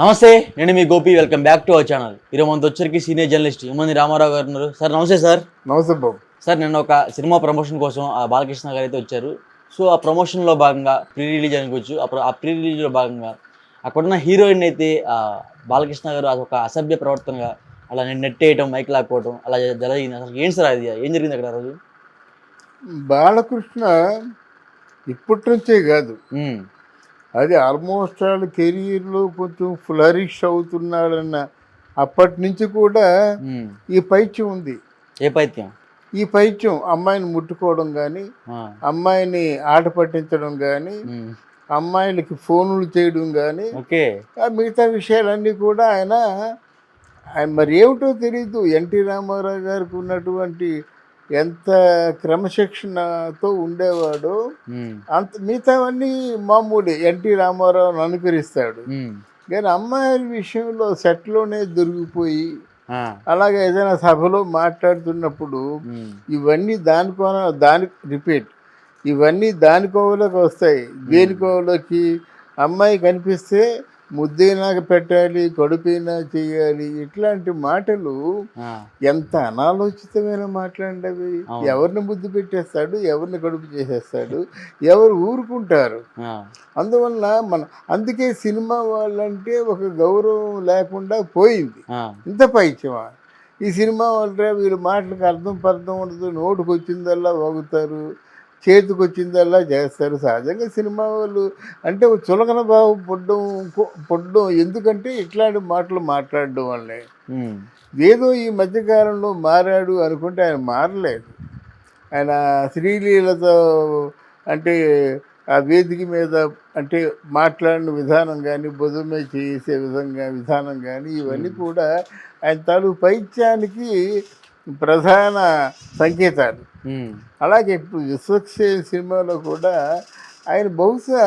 నమస్తే, నేను మీ Gopi. Welcome back to our channel. ఈరోజు మనతో వచ్చరికి సీనియర్ జర్నలిస్ట్ ఇమ్మంది రామారావు గారు ఉన్నారు. సార్ నమస్తే. సార్ నమస్తే బాబు. సార్ నేను ఒక సినిమా ప్రమోషన్ కోసం బాలకృష్ణ గారు అయితే వచ్చారు. సో ఆ ప్రమోషన్లో భాగంగా ప్రీ రిలీజ్ అనుకోవచ్చు. ఆ ప్రీ రిలీజ్లో భాగంగా అక్కడున్న హీరోయిన్ అయితే బాలకృష్ణ గారు అదొక అసభ్య ప్రవర్తనగా అలా నెట్టేయటం, మైక్ లాక్కోవటం అలా జరిగింది. అసలు ఏంటి సార్ అది, ఏం జరిగింది అక్కడ ఆ రోజు? బాలకృష్ణ ఇప్పటి నుంచే కాదు, అది ఆల్మోస్ట్ వాళ్ళ కెరీర్లో కొంచెం ఫ్లరిష్ అవుతున్నాడన్న అప్పటి నుంచి కూడా ఈ పైత్యం ఉంది. ఏ పైత్యం? ఈ పైత్యం అమ్మాయిని ముట్టుకోవడం కానీ, అమ్మాయిని ఆట పట్టించడం కానీ, అమ్మాయిలకి ఫోన్లు చేయడం కానీ, మిగతా విషయాలన్నీ కూడా ఆయన మరి ఏమిటో తెలీదు. ఎన్టీ రామారావు గారికి ఉన్నటువంటి ఎంత క్రమశిక్షణతో ఉండేవాడో అంత మిగతావన్నీ మామూలు. ఎన్టీ రామారావుని అనుకరిస్తాడు కానీ అమ్మాయిల విషయంలో సెట్లోనే దొరికిపోయి అలాగే ఏదైనా సభలో మాట్లాడుతున్నప్పుడు ఇవన్నీ ఇవన్నీ దాని కోవలోకి వస్తాయి. దేని కోవలోకి? అమ్మాయి కనిపిస్తే ముద్దైనాక పెట్టాలి, కడుపైనా చేయాలి, ఇట్లాంటి మాటలు ఎంత అనాలోచితమైన మాట్లాడినవి. ఎవరిని ముద్దు పెట్టేస్తాడు, ఎవరిని కడుపు చేసేస్తాడు, ఎవరు ఊరుకుంటారు? అందువల్ల అందుకే సినిమా వాళ్ళంటే ఒక గౌరవం లేకుండా పోయింది. ఇంత పైత్యమా ఈ సినిమా వాళ్ళ? వీళ్ళ మాటలకు అర్థం ఉండదు. నోటుకు వచ్చిందల్లా వాగుతారు, చేతికి వచ్చిందల్లా చేస్తారు. సహజంగా సినిమా వాళ్ళు అంటే చులకన బాబు పొడ్డం ఎందుకంటే ఇట్లాంటి మాటలు మాట్లాడడం వల్లే. ఏదో ఈ మధ్యకాలంలో మారాడు అనుకుంటే ఆయన మారలేదు. ఆయన శ్రీలీలతో అంటే ఆ వేదిక మీద అంటే మాట్లాడిన విధానం కానీ, బుధమే చేసే విధానం కానీ ఇవన్నీ కూడా ఆయన తాలూ పైత్యానికి ప్రధాన సంకేతాలు. అలాగే ఇప్పుడు విశ్వక్సేన సినిమాలో కూడా ఆయన బహుశా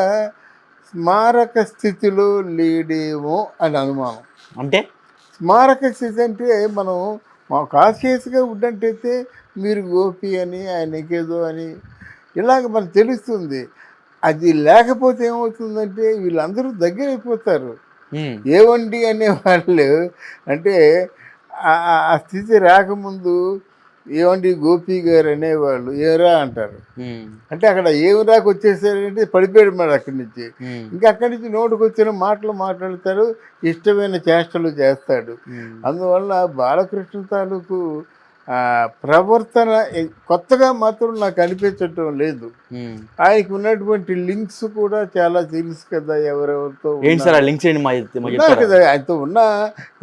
స్మారక స్థితిలో లేడేమో అని అనుమానం. అంటే స్మారక స్థితి అంటే మనం కాన్షియస్గా ఉన్నట్టయితే మీరు గోపి అని, ఆయనకేదో అని ఇలాగ మనకు తెలుస్తుంది. అది లేకపోతే ఏమవుతుందంటే వీళ్ళందరూ దగ్గర అయిపోతారు. ఏవండి అనేవాళ్ళు అంటే ఆ స్థితి రాకముందు ఏమండి గోపి గారు అనేవాళ్ళు ఏరా అంటారు. అంటే అక్కడ ఏమి రాక వచ్చేసారంటే పడిపోయాడు మరి అక్కడి నుంచి. ఇంకా అక్కడి నుంచి నోటుకు వచ్చిన మాటలు మాట్లాడతారు, ఇష్టమైన చేష్టలు చేస్తాడు. అందువల్ల బాలకృష్ణ తాలూకు ప్రవర్తన కొత్తగా మాత్రం నాకు అనిపించటం లేదు. ఆయనకు ఉన్నటువంటి లింక్స్ కూడా చాలా తెలుసు కదా, ఎవరెవరితో కదా. ఆయనతో ఉన్న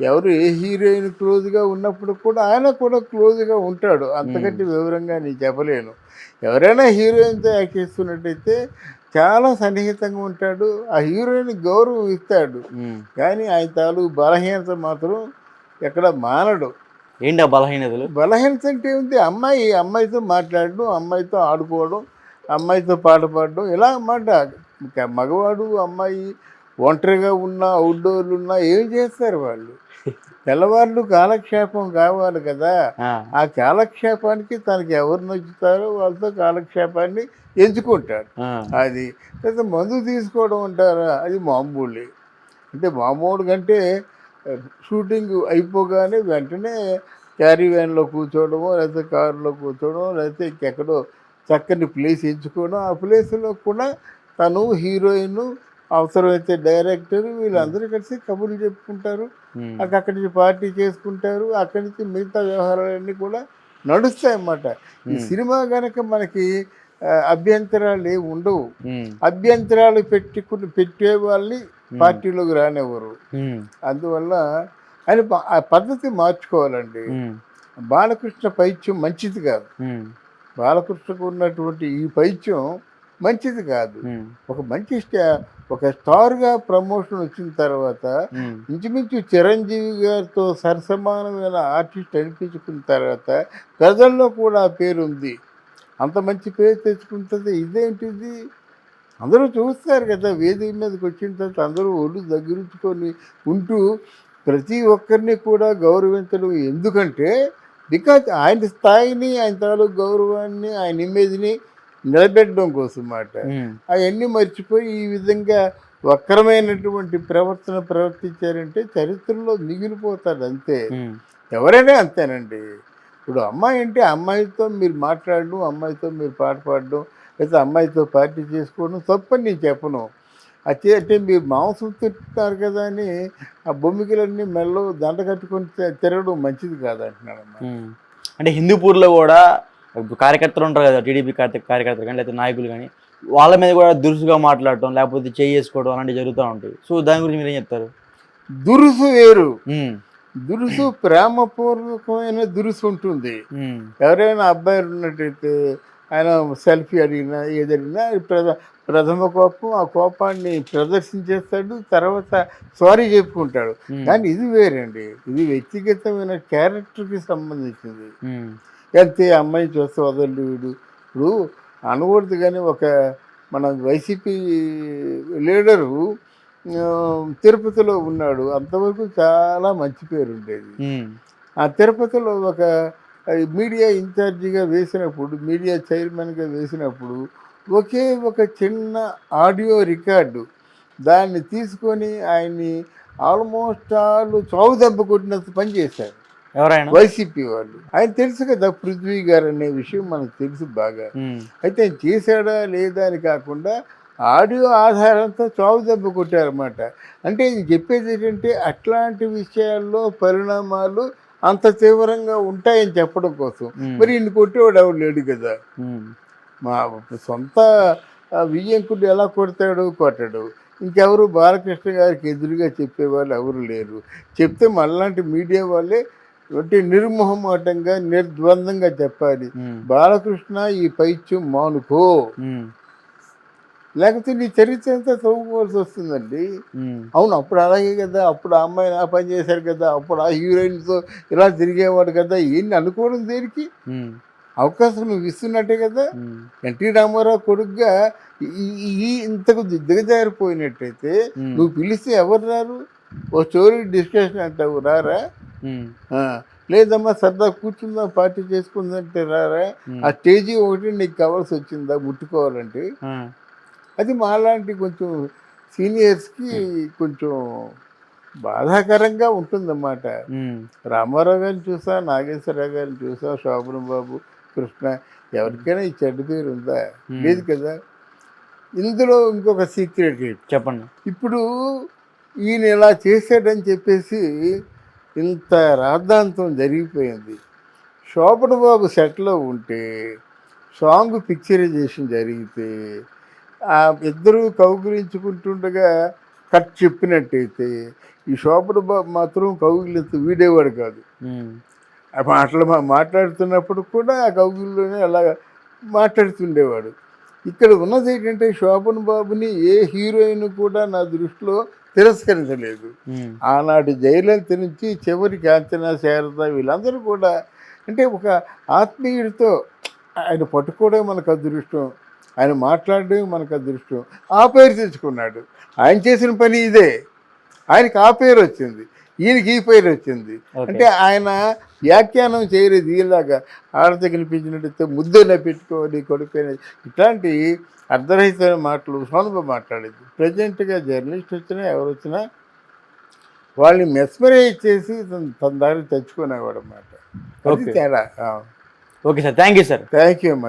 ఎవరు ఏ హీరోయిన్ క్లోజ్గా ఉన్నప్పుడు కూడా ఆయన కూడా క్లోజ్గా ఉంటాడు. అంతకంటే వివరంగా నేను చెప్పలేను. ఎవరైనా హీరోయిన్తో యాక్ట్ చేస్తున్నట్టయితే చాలా సన్నిహితంగా ఉంటాడు, ఆ హీరోయిన్ గౌరవం ఇస్తాడు. కానీ ఆయన తాలూకు బలహీనత మాత్రం ఎక్కడ మానడు. ఏంటి ఆ బలహీనతలు? బలహీనత అంటే ఏమిటి? అమ్మాయితో మాట్లాడడం, అమ్మాయితో ఆడుకోవడం, అమ్మాయితో పాట పాడడం, ఇలా అన్నమాట. ఇంకా మగవాడు అమ్మాయి ఒంటరిగా ఉన్నా, అవుట్డోర్లు ఉన్నా ఏం చేస్తారు వాళ్ళు? తెల్లవాళ్ళు కాలక్షేపం కావాలి కదా. ఆ కాలక్షేపానికి తనకి ఎవరు నచ్చుతారో వాళ్ళతో కాలక్షేపాన్ని ఎంచుకుంటాడు. అది లేదా మందు తీసుకోవడం అంటారా, అది మామూలే. అంటే మామూలు కంటే షూటింగ్ అయిపోగానే వెంటనే క్యారీ వ్యాన్లో కూర్చోవడమో, లేకపోతే కారులో కూర్చోవడమో, లేకపోతే ఇంకెక్కడో చక్కని ప్లేస్ ఎంచుకోవడం, ఆ ప్లేస్లో కూడా తను, హీరోయిన్, అవసరమైతే డైరెక్టర్ వీళ్ళందరూ కలిసి కబుర్లు చెప్పుకుంటారు. అక్కడి నుంచి పార్టీ చేసుకుంటారు. అక్కడి నుంచి మిగతా వ్యవహారాలన్నీ కూడా నడుస్తాయన్నమాట. ఈ సినిమా కనుక మనకి అభ్యంతరాలు ఏమి ఉండవు. అభ్యంతరాలు పెట్టే వాళ్ళని పార్టీలోకి రానివ్వరు. అందువల్ల ఆయన ఆ పద్ధతి మార్చుకోవాలండి. బాలకృష్ణ పైత్యం మంచిది కాదు. బాలకృష్ణకు ఉన్నటువంటి ఈ పైత్యం మంచిది కాదు. ఒక స్టార్గా ప్రమోషన్ వచ్చిన తర్వాత ఇంచుమించు చిరంజీవి గారితో సరసమానమైన ఆర్టిస్ట్ అనిపించుకున్న తర్వాత ప్రజల్లో కూడా పేరు ఉంది. అంత మంచి పేరు తెచ్చుకుంటుంది. ఇదేంటిది? అందరూ చూస్తారు కదా, వేదిక మీదకి వచ్చిన తర్వాత అందరూ ఒళ్ళు దగ్గరించుకొని ఉంటూ ప్రతి ఒక్కరిని కూడా గౌరవించడం. ఎందుకంటే బికాజ్ ఆయన స్థాయిని, ఆయన తాలూకు గౌరవాన్ని, ఆయన ఇమేజ్ని నిలబెట్టడం కోసం మాట. అవన్నీ మర్చిపోయి ఈ విధంగా వక్రమైనటువంటి ప్రవర్తన ప్రవర్తించారంటే చరిత్రలో మిగిలిపోతాడు అంతే. ఉమ్, ఎవరైనా అంతేనండి. ఇప్పుడు అమ్మాయి అంటే అమ్మాయితో మీరు మాట్లాడడం, అమ్మాయితో మీరు పాట పాడడం, లేకపోతే అమ్మాయితో పార్టీ చేసుకోవడం తప్పని నేను చెప్పను. అది అంటే మీరు మాంసం తింటున్నారు కదా అని ఆ బొమ్మికలన్నీ మెడలో దండ కట్టుకొని తిరగడం మంచిది కాదంటున్నానమ్మా. ఉమ్. అంటే హిందూపూర్లో కూడా ఇప్పుడు కార్యకర్తలు ఉంటారు కదా, టీడీపీ కార్యకర్తలు కానీ లేకపోతే నాయకులు కానీ, వాళ్ళ మీద కూడా దురుసుగా మాట్లాడటం లేకపోతే చేయి చేసుకోవడం అలాంటివి జరుగుతూ ఉంటాయి. సో దాని గురించి మీరు ఏం చెప్తారు? దురుసు వేరు. ఉమ్, దురుసు ప్రేమపూర్వకమైన దురుసు ఉంటుంది. ఉమ్, ఎవరైనా అబ్బాయిలు ఉన్నట్టయితే ఆయన సెల్ఫీ అడిగినా ఏది అడిగినా ప్రథమ కోపం, ఆ కోపాన్ని ప్రదర్శించేస్తాడు, తర్వాత సారీ చెప్పుకుంటాడు. ఉమ్, కానీ ఇది వేరండి, ఇది వ్యక్తిగతమైన క్యారెక్టర్కి సంబంధించింది. ఉమ్, అంతే. అమ్మాయి చూస్తే వదలడు వీడు. ఇప్పుడు అనకూడదు కానీ మన వైసీపీ లీడరు ఆ, తిరుపతిలో ఉన్నాడు. అంతవరకు చాలా మంచి పేరు ఉండేది. ఉమ్, ఆ తిరుపతిలో మీడియా ఇన్ఛార్జిగా వేసినప్పుడు, మీడియా చైర్మన్గా వేసినప్పుడు ఒకే ఒక చిన్న ఆడియో రికార్డు దాన్ని తీసుకొని ఆయన్ని ఆల్మోస్ట్ చావు దెబ్బ కొట్టినంత పని చేశారు ఎవరైనా? వైసీపీ వాళ్ళు. ఆయన తెలుసు కదా పృథ్వీ గారు అనే విషయం మనకు తెలుసు బాగా. ఉమ్, అయితే ఆయన చేశాడా లేదా అని కాకుండా ఆడియో ఆధారంతో చావు దెబ్బ కొట్టారన్నమాట. అంటే ఇది చెప్పేది ఏంటంటే అట్లాంటి విషయాల్లో పరిణామాలు అంత తీవ్రంగా ఉంటాయని చెప్పడం కోసం. మరి ఇన్ని కొట్టేవాడు ఎవడు లేడు కదా. ఉమ్, మా సొంత వియ్యంకుడు ఎలా కొడతాడు, కొట్టడు. ఇంకెవరు బాలకృష్ణ గారికి ఎదురుగా చెప్పేవాళ్ళు ఎవరు లేరు. చెప్తే మనలాంటి మీడియా వాళ్ళే అంటే నిర్మోహమాటంగా నిర్ద్వందంగా చెప్పాలి, ఉమ్, బాలకృష్ణ ఈ పైత్యం మానుకో, ఉమ్, లేకపోతే నీ చరిత్ర అంతా తవ్వుకోవాల్సి వస్తుందండి. ఉమ్, అవును, అప్పుడు అలాగే కదా, అప్పుడు ఆ అమ్మాయిని ఆ పని చేశారు కదా, అప్పుడు ఆ హీరోయిన్తో ఇలా తిరిగేవాడు కదా, ఇవన్నీ అనుకోవడం దేనికి? ఉమ్, అవకాశం నువ్వు ఇస్తున్నట్టే కదా. ఉమ్, ఎన్టీ రామారావు కొడుకుగా ఇంతకు దిగజారిపోయినట్టయితే ఉమ్, నువ్వు పిలిస్తే ఎవరు రారు? ఓ స్టోరీ డిస్కషన్ అంటావు, రారా? ఉమ్, ఆ, లేదమ్మా సరదా కూర్చుందాం పార్టీ చేసుకుందంటే రారా? ఉమ్, ఆ స్టేజీ ఒకటి నీకు కావాల్సి వచ్చిందా ముట్టుకోవాలంటే? ఆ, అది మాలాంటి కొంచెం సీనియర్స్కి కొంచెం బాధాకరంగా ఉంటుందన్నమాట. ఉమ్, రామారావు గారిని చూసా, నాగేశ్వరరావు గారిని చూసా, శోభన్ బాబు, కృష్ణ, ఎవరికైనా ఈ చెడ్డ పేరు ఉందా? లేదు కదా. ఇందులో ఇంకొక సీక్రెట్ ఏంటి, చెప్పండి. ఇప్పుడు ఈయన ఇలా చేశాడని చెప్పేసి ఇంత రాద్ధాంతం జరిగిపోయింది. శోభన్ బాబు సెట్లో ఉంటే సాంగ్ పిక్చరైజేషన్ జరిగితే ఆ ఇద్దరూ కౌగిలించుకుంటుండగా కట్ చెప్పినట్టయితే ఈ శోభన్ బాబు మాత్రం కౌగిలింత వీడేవాడు కాదు. ఉమ్, అట్లా మాట్లాడుతున్నప్పుడు కూడా ఆ కౌగిల్లోనే అలా మాట్లాడుతుండేవాడు. ఇక్కడ ఉన్నది ఏంటంటే శోభన్ బాబుని ఏ హీరోయిన్ కూడా నా దృష్టిలో తిరస్కరించలేదు. ఉమ్, ఆనాటి జయలలిత నుంచి చివరికి కాంచనా, శారద వీళ్ళందరూ కూడా అంటే ఒక ఆత్మీయుడితో ఆయన పట్టుకోవడం మనకు అదృష్టం, ఆయన మాట్లాడడం మనకు అదృష్టం. ఆ పేరు తెచ్చుకున్నాడు. ఆయన చేసిన పని ఇదే. ఆయనకి ఆ పేరు వచ్చింది, ఈయనకి ఈ పేరు వచ్చింది. అంటే ఆయన వ్యాఖ్యానం చేయలేదు ఇలాగా ఆడత కనిపించినట్టయితే ముద్దైనా పెట్టుకోవాలి కొడుకు, ఇట్లాంటి అర్ధరహితమైన మాటలు సోనబ మాట్లాడేది. ప్రజెంట్గా జర్నలిస్ట్ వచ్చినా ఎవరు వచ్చినా వాళ్ళని మెస్మరైజ్ చేసి తన దారి తెచ్చుకునేవాడు అన్నమాట. అది తేడా. Okay sir, thank you sir. Thank you అమ్మా.